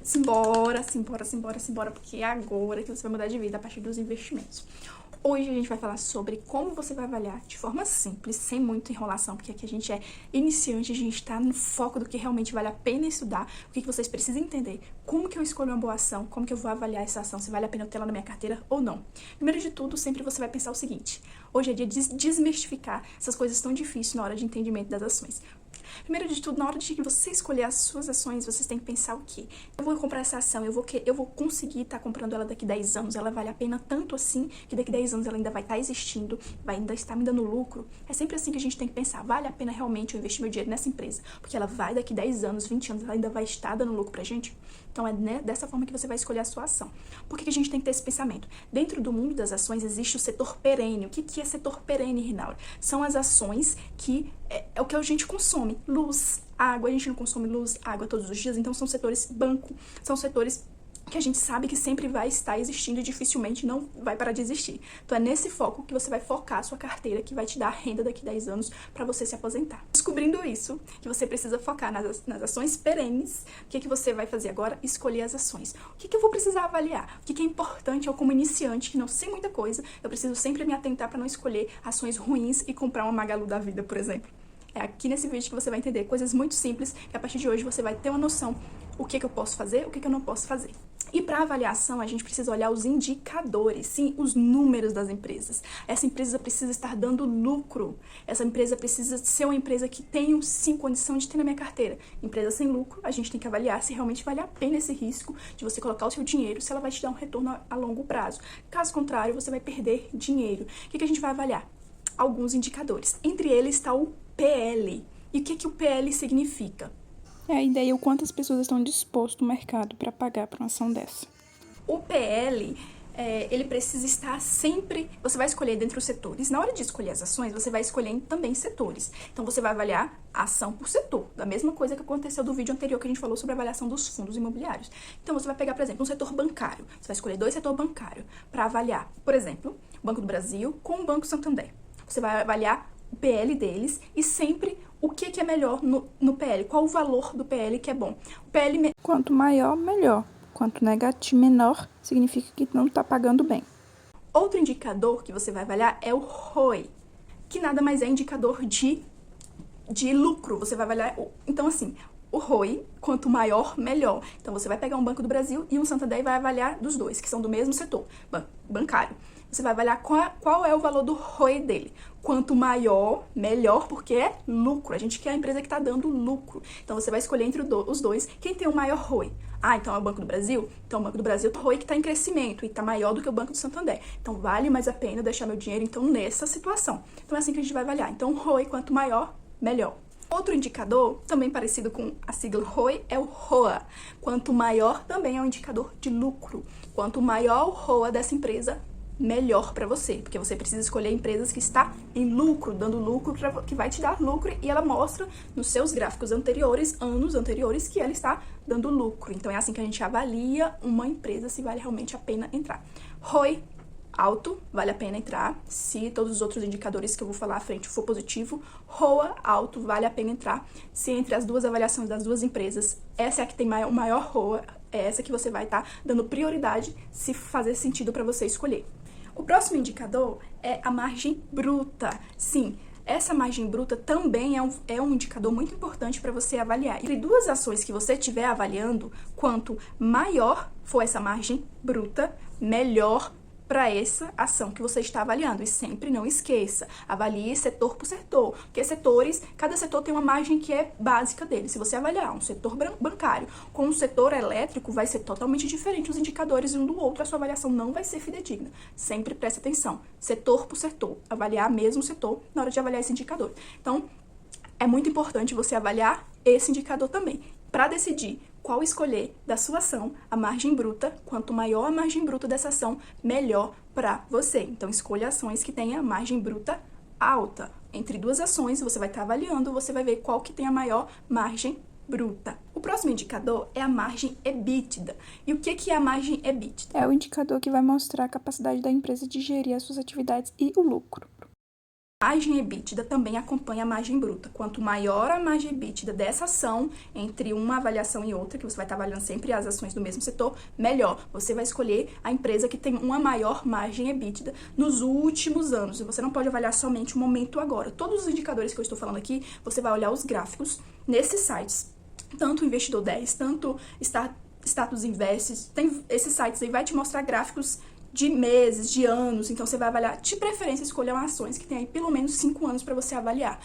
simbora, porque é agora que você vai mudar de vida a partir dos investimentos. Hoje a gente vai falar sobre como você vai avaliar de forma simples, sem muita enrolação, porque aqui a gente é iniciante, a gente tá no foco do que realmente vale a pena estudar, o que vocês precisam entender, como que eu escolho uma boa ação, como que eu vou avaliar essa ação, se vale a pena eu ter ela na minha carteira ou não. Primeiro de tudo, sempre você vai pensar o seguinte: hoje é dia de desmistificar essas coisas tão difíceis na hora de entendimento das ações. Primeiro de tudo, na hora de você escolher as suas ações, vocês têm que pensar o quê? Eu vou comprar essa ação, eu vou conseguir estar comprando ela daqui 10 anos, ela vale a pena tanto assim, que daqui 10 anos ela ainda vai estar existindo, vai ainda estar me dando lucro. É sempre assim que a gente tem que pensar, vale a pena realmente eu investir meu dinheiro nessa empresa? Porque ela vai daqui 10 anos, 20 anos, ela ainda vai estar dando lucro pra gente? Então é dessa forma que você vai escolher a sua ação. Por que a gente tem que ter esse pensamento? Dentro do mundo das ações existe o setor perene. O que é setor perene, Rinaldo? São as ações que é o que a gente consome. Luz, água, a gente não consome luz, água todos os dias, então são setores banco, são setores que a gente sabe que sempre vai estar existindo e dificilmente não vai parar de existir. Então é nesse foco que você vai focar a sua carteira, que vai te dar renda daqui 10 anos para você se aposentar. Descobrindo isso, que você precisa focar nas ações perenes, o que você vai fazer agora? Escolher as ações. O que eu vou precisar avaliar? O que é importante? Eu, como iniciante, que não sei muita coisa, eu preciso sempre me atentar para não escolher ações ruins e comprar uma Magalu da vida, por exemplo. É aqui nesse vídeo que você vai entender coisas muito simples, que a partir de hoje você vai ter uma noção o que eu posso fazer, o que eu não posso fazer. E para avaliação, a gente precisa olhar os indicadores, sim, os números das empresas. Essa empresa precisa estar dando lucro. Essa empresa precisa ser uma empresa que tenha, sim, condição de ter na minha carteira. Empresa sem lucro, a gente tem que avaliar se realmente vale a pena esse risco de você colocar o seu dinheiro, se ela vai te dar um retorno a longo prazo. Caso contrário, você vai perder dinheiro. O que a gente vai avaliar? Alguns indicadores. Entre eles está o PL. E o que o PL significa? É a ideia o quanto as pessoas estão dispostas no mercado para pagar por uma ação dessa. O PL, ele precisa estar sempre... Você vai escolher dentro dos setores. Na hora de escolher as ações, você vai escolher também setores. Então, você vai avaliar a ação por setor. Da mesma coisa que aconteceu do vídeo anterior que a gente falou sobre a avaliação dos fundos imobiliários. Então, você vai pegar, por exemplo, um setor bancário. Você vai escolher 2 setores bancários para avaliar, por exemplo, o Banco do Brasil com o Banco Santander. Você vai avaliar o PL deles e sempre o que é melhor no PL, qual o valor do PL que é bom. O PL Quanto maior, melhor. Quanto negativo, menor, significa que não está pagando bem. Outro indicador que você vai avaliar é o ROI, que nada mais é indicador de lucro. Você vai avaliar, então assim, o ROI, quanto maior, melhor. Então você vai pegar um Banco do Brasil e um Santander e vai avaliar dos dois, que são do mesmo setor, bancário. Você vai avaliar qual é o valor do ROI dele. Quanto maior, melhor, porque é lucro. A gente quer a empresa que está dando lucro. Então, você vai escolher entre os dois quem tem o maior ROI. Ah, então é o Banco do Brasil? Então, o Banco do Brasil tem o ROI que está em crescimento e está maior do que o Banco do Santander. Então, vale mais a pena deixar meu dinheiro, então, nessa situação. Então, é assim que a gente vai avaliar. Então, o ROI, quanto maior, melhor. Outro indicador, também parecido com a sigla ROI, é o ROA. Quanto maior, também é um indicador de lucro. Quanto maior o ROA dessa empresa, melhor para você, porque você precisa escolher empresas que está em lucro, dando lucro, que vai te dar lucro, e ela mostra nos seus gráficos anteriores, anos anteriores, que ela está dando lucro. Então é assim que a gente avalia uma empresa, se vale realmente a pena entrar. ROI alto, vale a pena entrar, se todos os outros indicadores que eu vou falar à frente for positivo. ROA alto, vale a pena entrar, se entre as duas avaliações das duas empresas, essa é a que tem o maior ROA, é essa que você vai estar dando prioridade, se fazer sentido para você escolher. O próximo indicador é a margem bruta. Sim, essa margem bruta também é um indicador muito importante para você avaliar. Entre duas ações que você estiver avaliando, quanto maior for essa margem bruta, melhor para essa ação que você está avaliando. E sempre não esqueça, avalie setor por setor, porque cada setor tem uma margem que é básica dele. Se você avaliar um setor bancário com um setor elétrico, vai ser totalmente diferente os indicadores um do outro, a sua avaliação não vai ser fidedigna. Sempre preste atenção, setor por setor, avaliar mesmo setor na hora de avaliar esse indicador. Então, é muito importante você avaliar esse indicador também, para decidir qual escolher da sua ação, a margem bruta. Quanto maior a margem bruta dessa ação, melhor para você. Então, escolha ações que tenham margem bruta alta. Entre duas ações, você vai estar avaliando, você vai ver qual que tem a maior margem bruta. O próximo indicador é a margem EBITDA. E o que é a margem EBITDA? É o indicador que vai mostrar a capacidade da empresa de gerir as suas atividades e o lucro. A margem EBITDA também acompanha a margem bruta. Quanto maior a margem EBITDA dessa ação, entre uma avaliação e outra, que você vai estar avaliando sempre as ações do mesmo setor, melhor. Você vai escolher a empresa que tem uma maior margem EBITDA nos últimos anos. E você não pode avaliar somente o momento agora. Todos os indicadores que eu estou falando aqui, você vai olhar os gráficos nesses sites. Tanto o Investidor 10, tanto Status Invest, tem esses sites aí, vai te mostrar gráficos de meses, de anos, então você vai avaliar, de preferência, escolher ações que tem aí pelo menos 5 anos para você avaliar.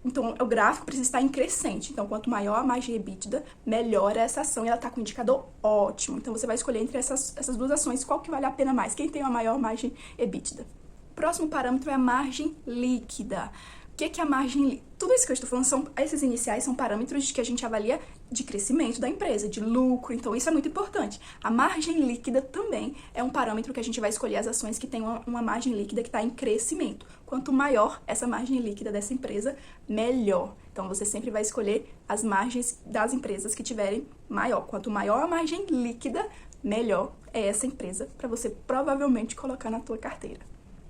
Então, o gráfico precisa estar em crescente, então quanto maior a margem EBITDA, melhor é essa ação e ela está com um indicador ótimo. Então, você vai escolher entre essas duas ações qual que vale a pena mais, quem tem a maior margem EBITDA. O próximo parâmetro é a margem líquida. O que é a margem líquida? Tudo isso que eu estou falando, esses iniciais são parâmetros que a gente avalia de crescimento da empresa, de lucro, então isso é muito importante. A margem líquida também é um parâmetro que a gente vai escolher as ações que têm uma margem líquida que está em crescimento. Quanto maior essa margem líquida dessa empresa, melhor. Então você sempre vai escolher as margens das empresas que tiverem maior. Quanto maior a margem líquida, melhor é essa empresa para você provavelmente colocar na tua carteira.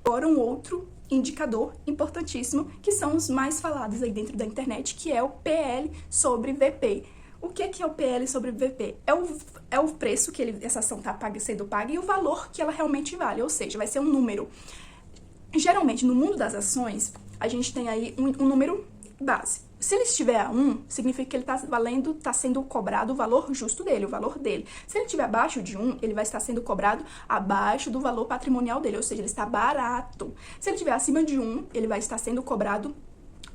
Agora um outro indicador importantíssimo, que são os mais falados aí dentro da internet, que é o PL sobre VP. O que é o PL sobre VP? É o preço que essa ação está sendo paga e o valor que ela realmente vale, ou seja, vai ser um número. Geralmente, no mundo das ações, a gente tem aí um número base. Se ele estiver a 1, significa que ele está sendo cobrado o valor justo dele, o valor dele. Se ele estiver abaixo de 1, ele vai estar sendo cobrado abaixo do valor patrimonial dele, ou seja, ele está barato. Se ele estiver acima de 1, ele vai estar sendo cobrado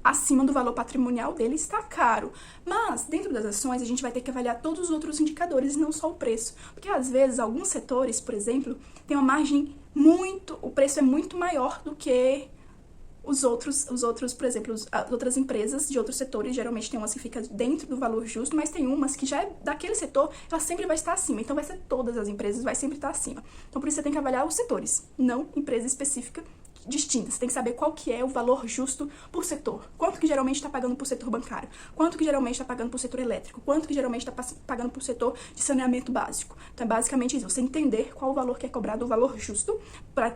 acima do valor patrimonial dele, está caro. Mas, dentro das ações, a gente vai ter que avaliar todos os outros indicadores e não só o preço. Porque, às vezes, alguns setores, por exemplo, tem uma margem o preço é muito maior do que os outros, por exemplo, as outras empresas de outros setores, geralmente tem umas que ficam dentro do valor justo, mas tem umas que já é daquele setor, ela sempre vai estar acima. Então, vai ser todas as empresas, vai sempre estar acima. Então, por isso você tem que avaliar os setores, não empresa específica distinta. Você tem que saber qual que é o valor justo por setor. Quanto que geralmente está pagando por setor bancário? Quanto que geralmente está pagando por setor elétrico? Quanto que geralmente está pagando por setor de saneamento básico? Então, é basicamente isso. Você entender qual o valor que é cobrado, o valor justo,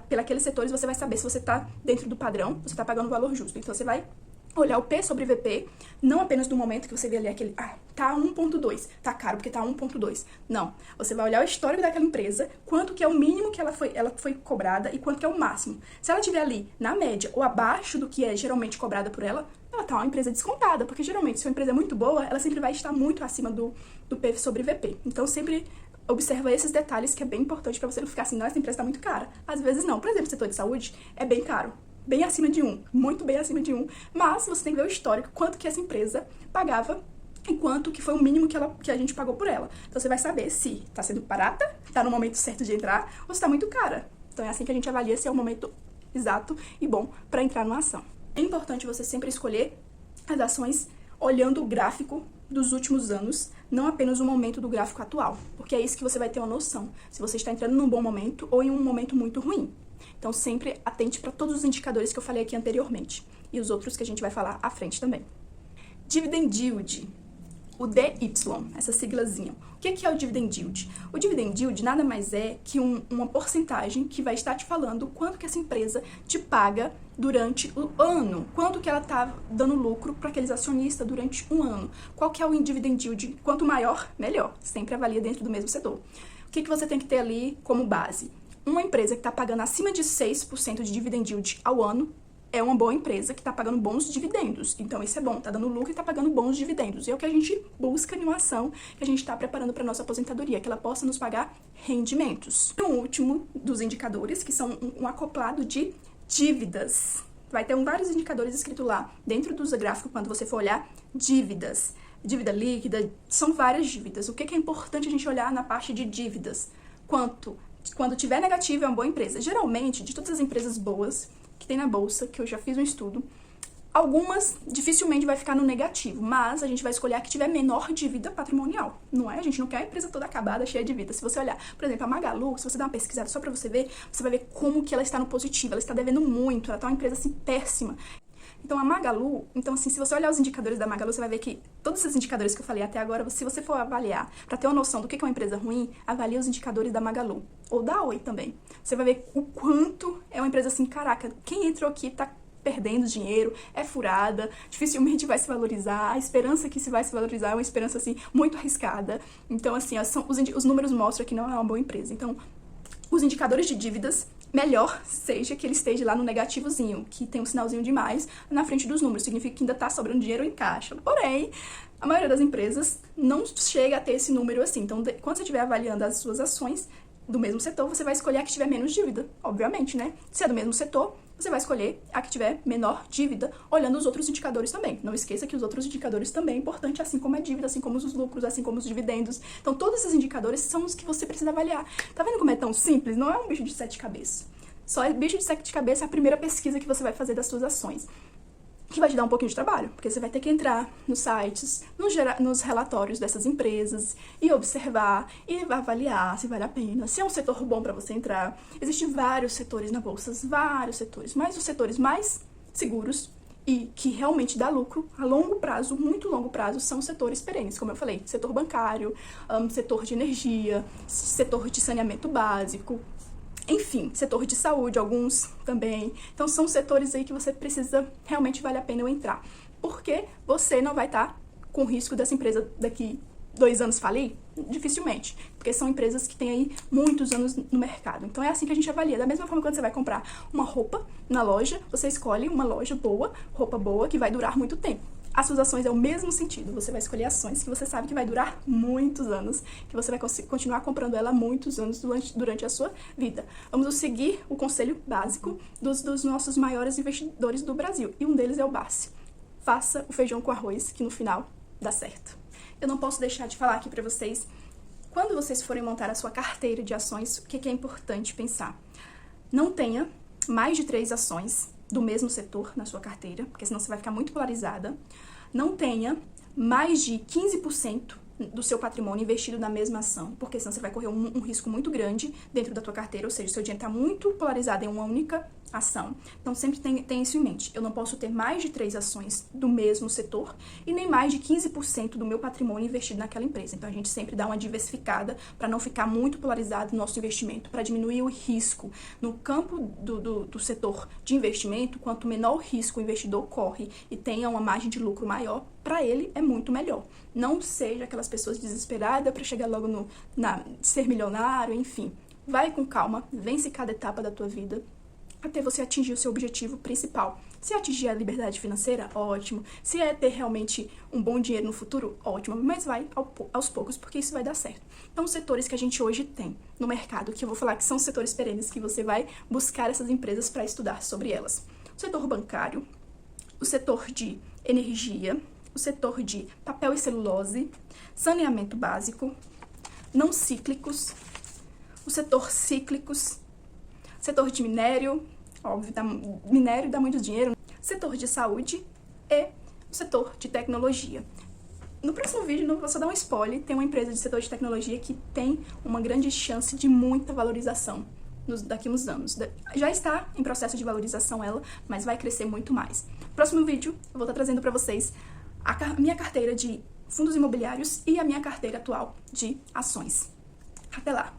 pelaqueles setores, você vai saber se você está dentro do padrão, você está pagando o valor justo. Então, você vai olhar o P sobre VP, não apenas do momento que você vê ali aquele, tá 1.2, tá caro porque tá 1.2. Não, você vai olhar o histórico daquela empresa, quanto que é o mínimo que ela foi cobrada e quanto que é o máximo. Se ela estiver ali na média ou abaixo do que é geralmente cobrada por ela tá uma empresa descontada, porque geralmente se uma empresa é muito boa, ela sempre vai estar muito acima do P sobre VP. Então sempre observa esses detalhes que é bem importante para você não ficar assim, não, essa empresa tá muito cara. Às vezes não. Por exemplo, o setor de saúde é bem caro. Bem acima de 1, muito bem acima de 1, mas você tem que ver o histórico, quanto que essa empresa pagava e quanto que foi o mínimo que a gente pagou por ela. Então você vai saber se está sendo barata, está no momento certo de entrar, ou se está muito cara. Então é assim que a gente avalia se é o momento exato e bom para entrar numa ação. É importante você sempre escolher as ações olhando o gráfico dos últimos anos, não apenas o momento do gráfico atual, porque é isso que você vai ter uma noção, se você está entrando num bom momento ou em um momento muito ruim. Então, sempre atente para todos os indicadores que eu falei aqui anteriormente. E os outros que a gente vai falar à frente também. Dividend Yield. O DY, essa siglazinha. O que é o Dividend Yield? O Dividend Yield nada mais é que uma porcentagem que vai estar te falando quanto que essa empresa te paga durante o ano. Quanto que ela está dando lucro para aqueles acionistas durante um ano. Qual que é o Dividend Yield? Quanto maior, melhor. Sempre avalia dentro do mesmo setor. O que você tem que ter ali como base? Uma empresa que está pagando acima de 6% de dividend yield ao ano é uma boa empresa que está pagando bons dividendos. Então, isso é bom, está dando lucro e está pagando bons dividendos. E é o que a gente busca em uma ação que a gente está preparando para a nossa aposentadoria, que ela possa nos pagar rendimentos. E o último dos indicadores, que são um acoplado de dívidas. Vai ter vários indicadores escritos lá dentro do gráfico quando você for olhar dívidas. Dívida líquida, são várias dívidas. O que é importante a gente olhar na parte de dívidas? Quando tiver negativo, é uma boa empresa. Geralmente, de todas as empresas boas que tem na bolsa, que eu já fiz um estudo, algumas dificilmente vai ficar no negativo, mas a gente vai escolher a que tiver menor dívida patrimonial, não é? A gente não quer a empresa toda acabada, cheia de dívida. Se você olhar, por exemplo, a Magalu, se você dar uma pesquisada só pra você ver, você vai ver como que ela está no positivo, ela está devendo muito, ela tá uma empresa assim péssima. Então, a Magalu, assim, se você olhar os indicadores da Magalu, você vai ver que todos esses indicadores que eu falei até agora, se você for avaliar, para ter uma noção do que é uma empresa ruim, avalie os indicadores da Magalu, ou da Oi também. Você vai ver o quanto é uma empresa assim, caraca, quem entrou aqui tá perdendo dinheiro, é furada, dificilmente vai se valorizar, a esperança que se vai se valorizar é uma esperança, assim, muito arriscada. Então, assim, os números mostram que não é uma boa empresa. Então, os indicadores de dívidas, melhor seja que ele esteja lá no negativozinho, que tem um sinalzinho de mais na frente dos números, significa que ainda está sobrando dinheiro em caixa. Porém, a maioria das empresas não chega a ter esse número assim. Então, quando você estiver avaliando as suas ações do mesmo setor, você vai escolher a que tiver menos dívida, obviamente, né? Se é do mesmo setor, você vai escolher a que tiver menor dívida, olhando os outros indicadores também. Não esqueça que os outros indicadores também é importante, assim como a dívida, assim como os lucros, assim como os dividendos. Então, todos esses indicadores são os que você precisa avaliar. Tá vendo como é tão simples? Não é um bicho de 7 cabeças. Só é bicho de 7 cabeças a primeira pesquisa que você vai fazer das suas ações, que vai te dar um pouquinho de trabalho, porque você vai ter que entrar nos sites, nos relatórios dessas empresas e observar e avaliar se vale a pena, se é um setor bom para você entrar. Existem vários setores na bolsa, vários setores, mas os setores mais seguros e que realmente dá lucro a longo prazo, muito longo prazo, são setores perenes, como eu falei, setor bancário, setor de energia, setor de saneamento básico, enfim, setor de saúde, alguns também. Então, são setores aí que você precisa, realmente vale a pena eu entrar. Porque você não vai estar com risco dessa empresa daqui 2 anos falir? Dificilmente. Porque são empresas que têm aí muitos anos no mercado. Então, é assim que a gente avalia. Da mesma forma que quando você vai comprar uma roupa na loja, você escolhe uma loja boa, roupa boa, que vai durar muito tempo. As suas ações é o mesmo sentido. Você vai escolher ações que você sabe que vai durar muitos anos, que você vai continuar comprando ela muitos anos durante a sua vida. Vamos seguir o conselho básico dos nossos maiores investidores do Brasil. E um deles é o Barsi. Faça o feijão com arroz, que no final dá certo. Eu não posso deixar de falar aqui para vocês, quando vocês forem montar a sua carteira de ações, o que é importante pensar? Não tenha mais de 3 ações do mesmo setor na sua carteira, porque senão você vai ficar muito polarizada. Não tenha mais de 15% do seu patrimônio investido na mesma ação, porque senão você vai correr um risco muito grande dentro da tua carteira, ou seja, o seu dinheiro está muito polarizado em uma única ação. Então, sempre tem isso em mente. Eu não posso ter mais de 3 ações do mesmo setor e nem mais de 15% do meu patrimônio investido naquela empresa. Então, a gente sempre dá uma diversificada para não ficar muito polarizado no nosso investimento, para diminuir o risco. No campo do setor de investimento, quanto menor o risco o investidor corre e tenha uma margem de lucro maior, para ele é muito melhor. Não seja aquelas pessoas desesperadas para chegar logo ser milionário, enfim. Vai com calma, vence cada etapa da tua vida, até você atingir o seu objetivo principal. Se atingir a liberdade financeira, ótimo. Se é ter realmente um bom dinheiro no futuro, ótimo. Mas vai aos poucos, porque isso vai dar certo. Então, os setores que a gente hoje tem no mercado, que eu vou falar que são setores perenes, que você vai buscar essas empresas para estudar sobre elas. O setor bancário, o setor de energia, o setor de papel e celulose, saneamento básico, não cíclicos, o setor cíclicos, setor de minério, óbvio, minério dá muito dinheiro, setor de saúde e o setor de tecnologia. No próximo vídeo, não vou só dar um spoiler, tem uma empresa de setor de tecnologia que tem uma grande chance de muita valorização daqui a uns anos. Já está em processo de valorização ela, mas vai crescer muito mais. No próximo vídeo, eu vou estar trazendo para vocês a minha carteira de fundos imobiliários e a minha carteira atual de ações. Até lá!